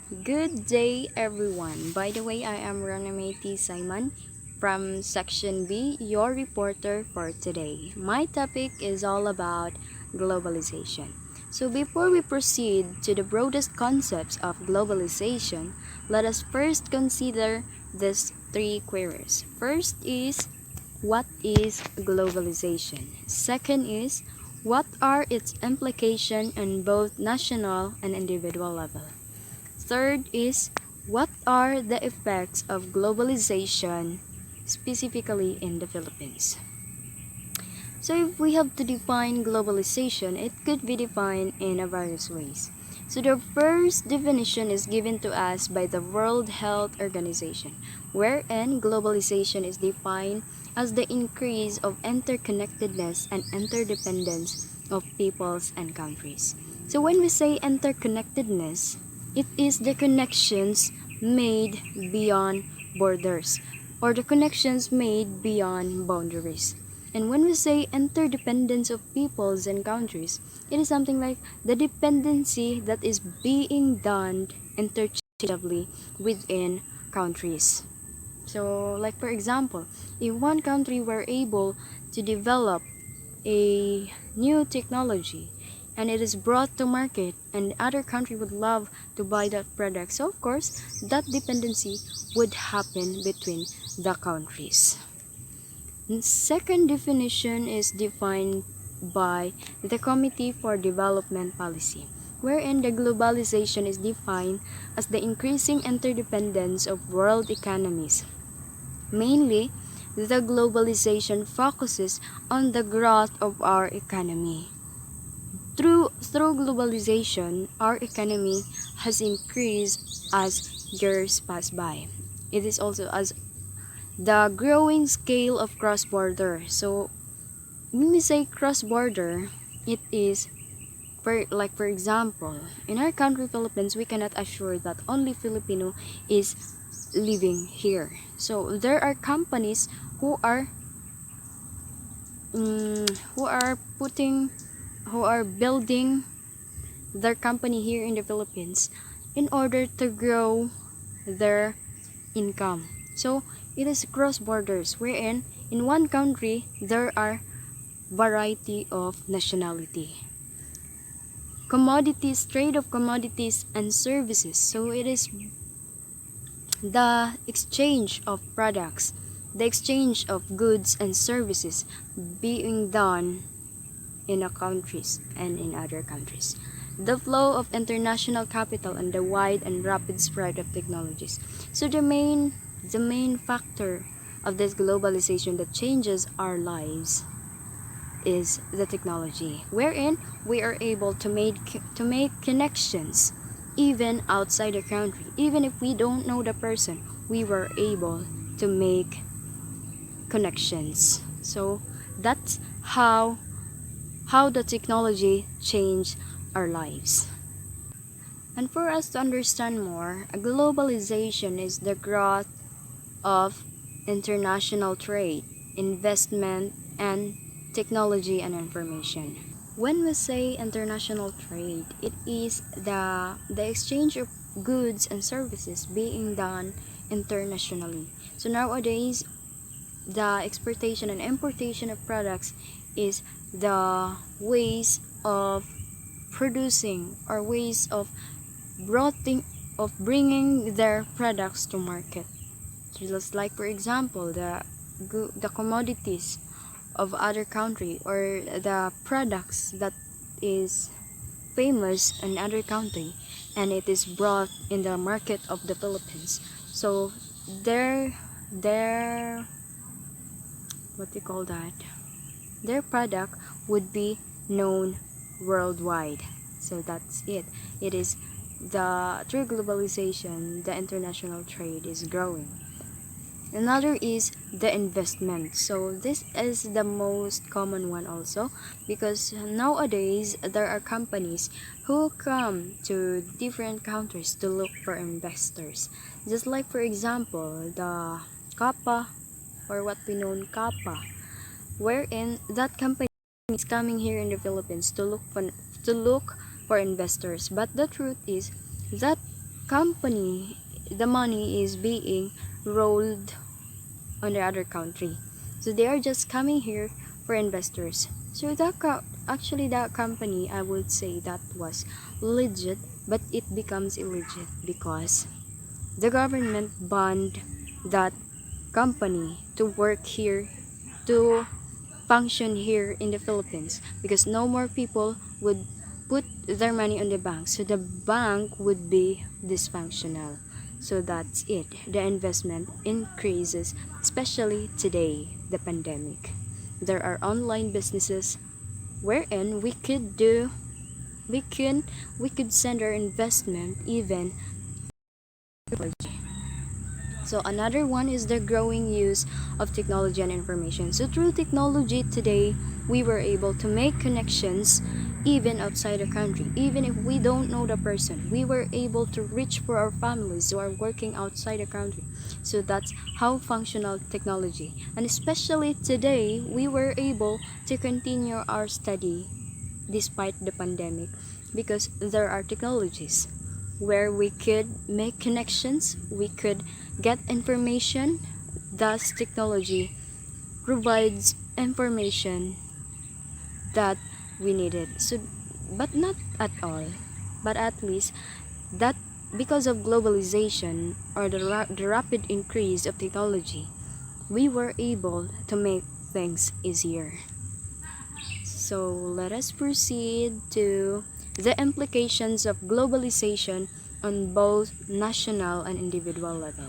Good day, everyone. By the way, I am Ranamati Simon from Section B, your reporter for today. My topic is all about globalization. So, before we proceed to the broadest concepts of globalization, let us first consider these three queries. First is, what is globalization? Second is, what are its implications on both national and individual level? Third is, what are the effects of globalization, specifically in the Philippines? So if we have to define globalization, it could be defined in a various ways. So the first definition is given to us by the World Health Organization, wherein globalization is defined as the increase of interconnectedness and interdependence of peoples and countries. So when we say interconnectedness, it is the connections made beyond borders or the connections made beyond boundaries. And when we say interdependence of peoples and countries, it is something like the dependency that is being done interchangeably within countries. So, like for example, if one country were able to develop a new technology and it is brought to market and other country would love to buy that product, so of course that dependency would happen between the countries. Second definition is defined by the Committee for Development Policy, wherein the globalization is defined as the increasing interdependence of world economies. Mainly, the globalization focuses on the growth of our economy. Through globalization, our economy has increased as years pass by. It is also as the growing scale of cross-border. So when we say cross-border, it is for example, in our country Philippines, we cannot assure that only Filipino is living here. So there are companies who are who are putting who are building their company here in the Philippines in order to grow their income. So it is cross borders wherein in one country there are variety of nationality. Commodities, trade of commodities and services. So it is the exchange of products, the exchange of goods and services being done in a countries and in other countries. The flow of international capital and the wide and rapid spread of technologies. So the main factor of this globalization that changes our lives is the technology, wherein we are able to make connections even outside the country. Even if we don't know the person, we were able to make connections. So that's how the technology changed our lives. And for us to understand more, globalization is the growth of international trade, investment, and technology and information. When we say international trade, it is the exchange of goods and services being done internationally. So nowadays, the exportation and importation of products is the ways of producing or ways of bringing their products to market. Just like for example, the commodities of other country or the products that is famous in other country and it is brought in the market of the Philippines. So their what do you call that? Their product would be known worldwide. So that's it. It is the through globalization, the international trade is growing. Another is the investment. So this is the most common one also because nowadays there are companies who come to different countries to look for investors. Just like for example, the Kappa or what we know Kappa, wherein that company is coming here in the Philippines to look for investors. But the truth is that company, the money is being rolled on the other country. So they are just coming here for investors. So actually that company, I would say that was legit, but it becomes illegit because the government banned that company to work here, to function here in the Philippines, because no more people would put their money on the bank, so the bank would be dysfunctional. So that's it, the investment increases, especially today, the pandemic. There are online businesses wherein we could send our investment even. So another one is the growing use of technology and information. So through technology today, we were able to make connections even outside the country. Even if we don't know the person, we were able to reach for our families who are working outside the country. So that's how functional technology. And especially today, we were able to continue our study despite the pandemic because there are technologies where we could make connections, we could get information. Thus, technology provides information that we needed. So, but not at all, but at least that because of globalization or the rapid increase of technology, we were able to make things easier. So let us proceed to the implications of globalization on both national and individual level.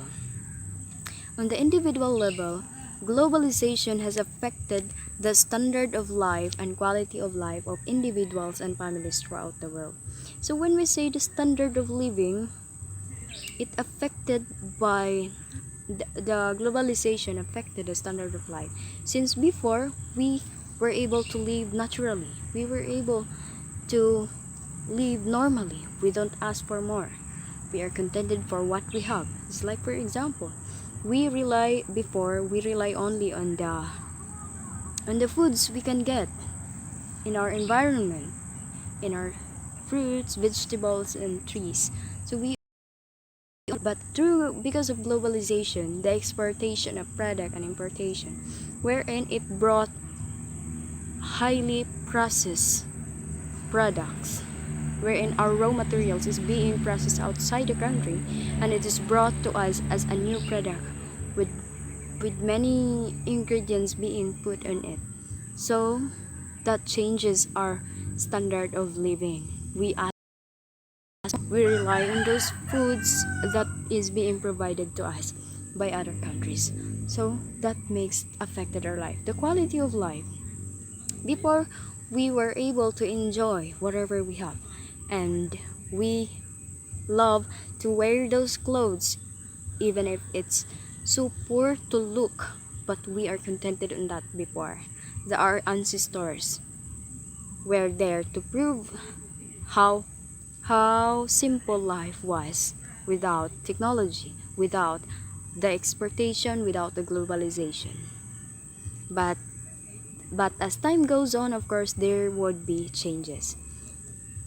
On the individual level, globalization has affected the standard of life and quality of life of individuals and families throughout the world. So when we say the standard of living, it affected by the globalization affected the standard of life. Since before we were able to live naturally, we were able to live normally. We don't ask for more. We are contented for what we have. It's like, for example, we rely only on the foods we can get in our environment, in our fruits, vegetables, and trees. So but through because of globalization, the exportation of product and importation, wherein it brought highly processed products, wherein our raw materials is being processed outside the country and it is brought to us as a new product with many ingredients being put on it. So that changes our standard of living. We rely on those foods that is being provided to us by other countries. So that makes affected our life. The quality of life. Before, we were able to enjoy whatever we have, and we love to wear those clothes even if it's so poor to look, but we are contented on that. Before, our ancestors were there to prove how simple life was without technology, without the exportation, without the globalization. But as time goes on, of course, there would be changes.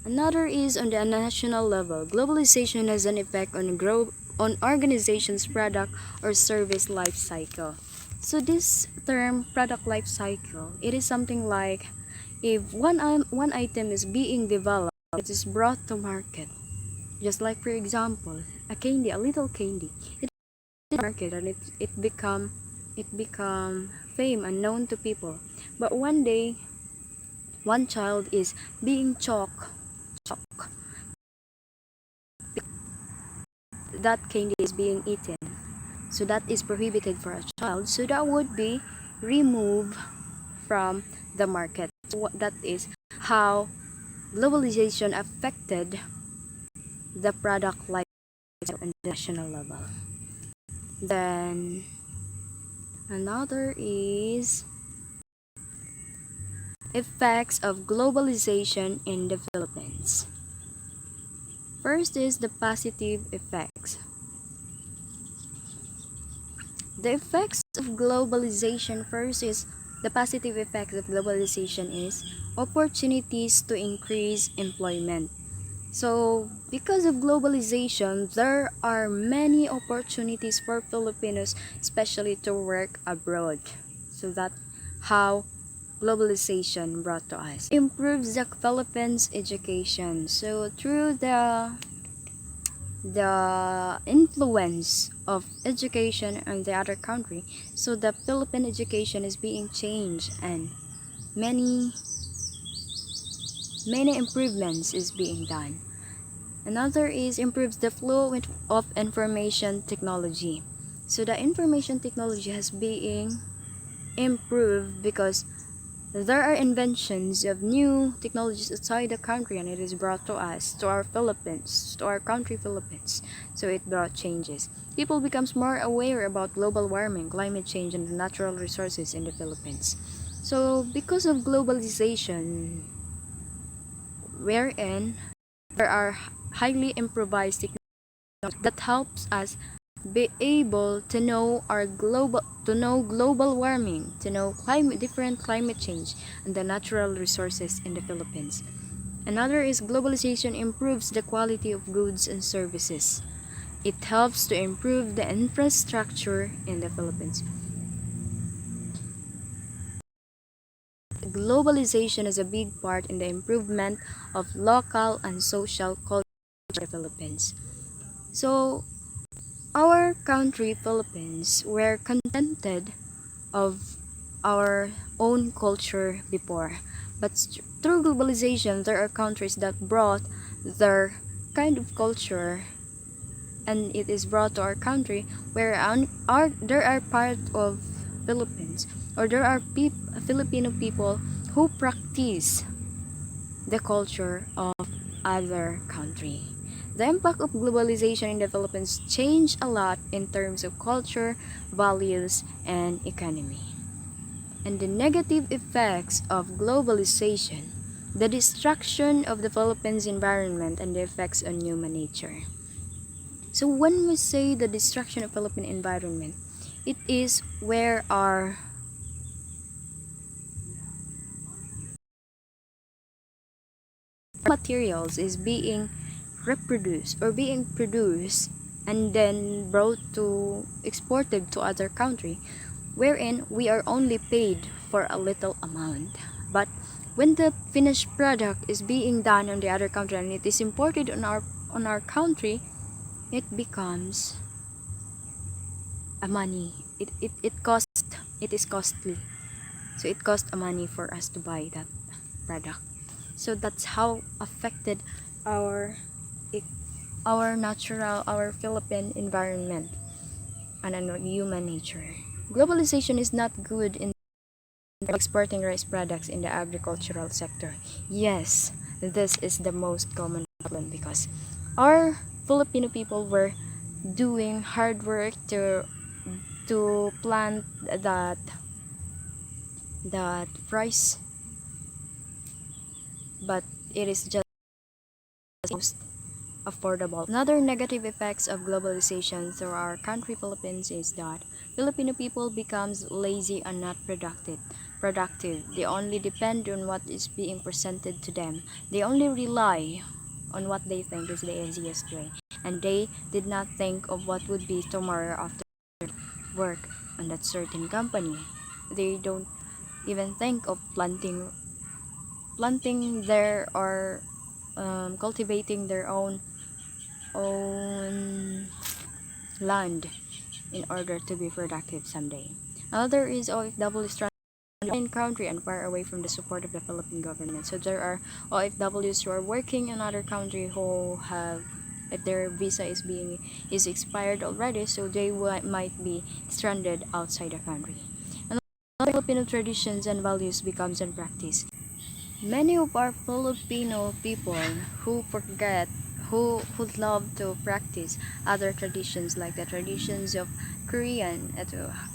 Another is on the national level. Globalization has an effect on organizations' product or service life cycle. So this term product life cycle, it is something like if one item is being developed, it is brought to market. Just like, for example, a little candy. It is market and it become fame and known to people. But one day, one child is being choked. That candy is being eaten. So that is prohibited for a child. So that would be removed from the market. So that is how globalization affected the product life on the national level. Then another is effects of globalization in the Philippines. First is the positive effects. The effects of globalization first is the positive effects of globalization is opportunities to increase employment. So, because of globalization, there are many opportunities for Filipinos, especially to work abroad. So that how globalization brought to us. Improves the Philippines education. So through the influence of education in the other country, so the Philippine education is being changed and many many improvements is being done. Another is improves the flow of information technology. So the information technology has being improved because there are inventions of new technologies outside the country, and it is brought to us, to our Philippines, to our country Philippines. So it brought changes. People becomes more aware about global warming, climate change, and the natural resources in the Philippines. So because of globalization, wherein there are highly improvised technology that helps us be able to know global warming, to know different climate change and the natural resources in the Philippines. Another is globalization improves the quality of goods and services. It helps to improve the infrastructure in the Philippines. Globalization is a big part in the improvement of local and social culture in the Philippines. So our country, Philippines, were contented of our own culture before. But through globalization, there are countries that brought their kind of culture and it is brought to our country where there are part of Philippines or there are Filipino people who practice the culture of other country. The impact of globalization in the Philippines changed a lot in terms of culture, values, and economy. And the negative effects of globalization, the destruction of the Philippines environment and the effects on human nature. So when we say the destruction of Philippine environment, it is where our materials is being reproduced or being produced and then brought to exported to other country wherein we are only paid for a little amount, but when the finished product is being done on the other country and it is imported on our country, it becomes a money. It is costly, so it costs a money for us to buy that product. So that's how affected our our Philippine environment and our human nature. Globalization is not good in exporting rice products in the agricultural sector. Yes, this is the most common problem because our Filipino people were doing hard work to plant that rice, but it is just most affordable. Another negative effects of globalization through our country Philippines is that Filipino people becomes lazy and not productive. They only depend on what is being presented to them. They only rely on what they think is the easiest way. And they did not think of what would be tomorrow after work on that certain company. They don't even think of planting their or cultivating their own land in order to be productive someday. Another is OFW stranded in country and far away from the support of the Philippine government. So there are OFWs who are working in other country who have if their visa is expired already, so they might be stranded outside the country. Another Filipino traditions and values becomes in practice. Many of our Filipino people who forget who love to practice other traditions like the traditions of Korean,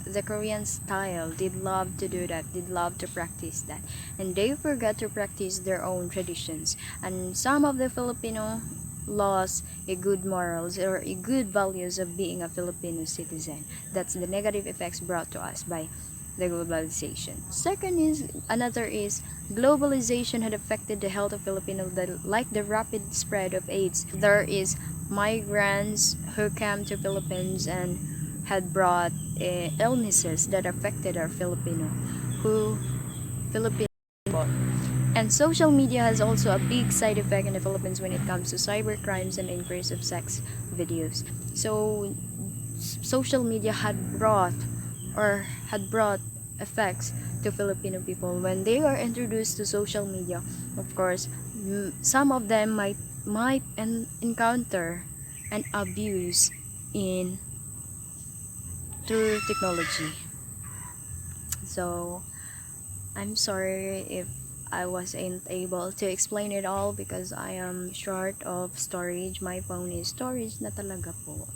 the Korean style, did love to do that, did love to practice that, and they forget to practice their own traditions. And some of the Filipino lost a good morals or a good values of being a Filipino citizen. That's the negative effects brought to us by the globalization. Second is another is globalization had affected the health of Filipinos, like the rapid spread of AIDS. There is migrants who came to Philippines and had brought illnesses that affected our who Filipino people. And social media has also a big side effect in the Philippines when it comes to cyber crimes and increase of sex videos. So social media had brought effects to Filipino people when they are introduced to social media. Of course, some of them might encounter an abuse in through technology. So I'm sorry if I wasn't able to explain it all because I am short of storage. My phone is storage na talaga po.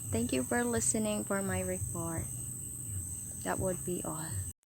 Thank you for listening for my report. That would be all.